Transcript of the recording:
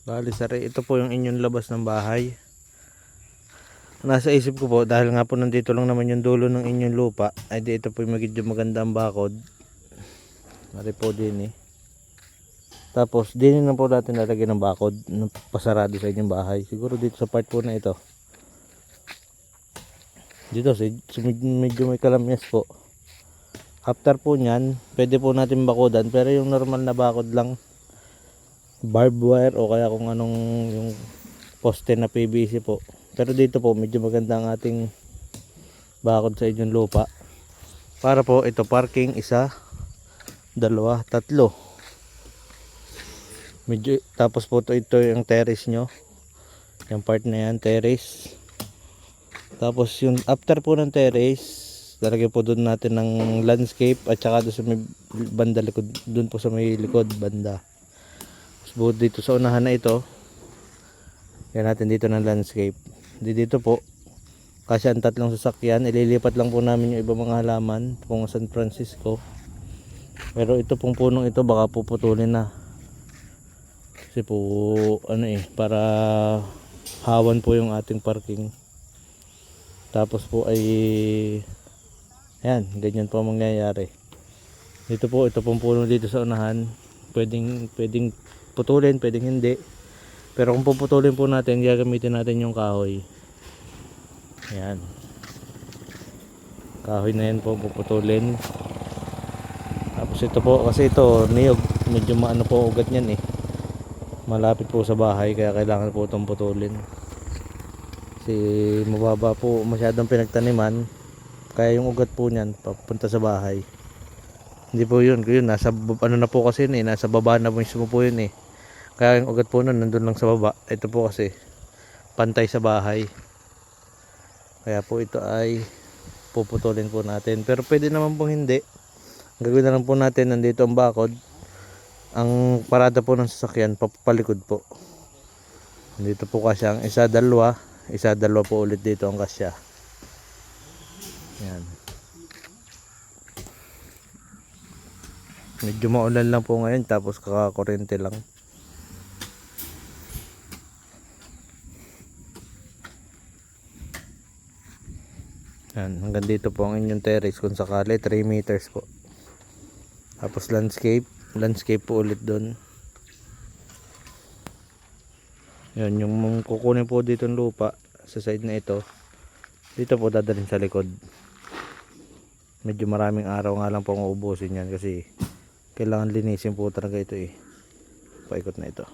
Bali sari, ito po yung inyong labas ng bahay. Nasa isip ko po, dahil nga po nandito lang naman yung dulo ng inyong lupa, ay di ito po yung medyo maganda ang bakod. Mari po din eh. Tapos din na po natin lalagyan ng bakod ng pasarado sa inyong bahay. Siguro dito sa part po na ito. Dito medyo may kalamyas po. After po nyan, pwede po natin bakudan, pero yung normal na bakod lang, barbed wire o kaya kung anong yung poste na PVC po. Pero dito po medyo maganda ang ating bakod sa inyong lupa. Para po ito parking, isa, dalawa, tatlo. Medyo, tapos po ito yung terrace nyo. Yung part na yan, terrace. Tapos yung after po ng terrace, lalagyan po doon natin ng landscape at saka doon sa may banda likod, doon po sa may likod banda. Tapos dito sa unahan na ito, yan natin dito ng landscape. Dito po, kasi ang tatlong sasakyan, ililipat lang po namin yung ibang mga halaman pong San Francisco. Pero ito pong punong ito baka puputulin na. Kasi po ano para hawan po yung ating parking. Tapos po ay ayan, ganyan po ang mangyayari. Dito po, ito pong puno dito sa unahan, pwedeng putulin, pwedeng hindi. Pero kung puputulin po natin, gagamitin natin yung kahoy. Ayan, kahoy na yan po puputulin. Tapos ito po, kasi ito niyog, medyo maano po ugat niyan eh, malapit po sa bahay, kaya kailangan po itong putulin. Kasi mababa po masyadong pinagtaniman, kaya yung ugat po niyan papunta sa bahay. Hindi po yun nasa ano na po kasi yun, nasa baba na mismo po yun eh. Kaya yung ugat po nun nandun lang sa baba. Ito po kasi pantay sa bahay, kaya po ito ay puputulin po natin. Pero pwede naman pong hindi. Gagawin na lang po natin, nandito ang bakod, ang parada po ng sasakyan papalikod po. Dito po kasi ang isa dalawa po ulit dito ang kasya. Yan. Medyo maulan lang po ngayon, tapos kakakurente lang. Yan, hanggang dito po ang inyong terrace kung sakali 3 meters po. Tapos landscape po ulit doon. Yan, yung kukunin po dito ng lupa sa side na ito, dito po dadalhin sa likod. Medyo maraming araw nga lang po ang uubusin yan, kasi kailangan linisin po talaga ito eh. Paikot na ito.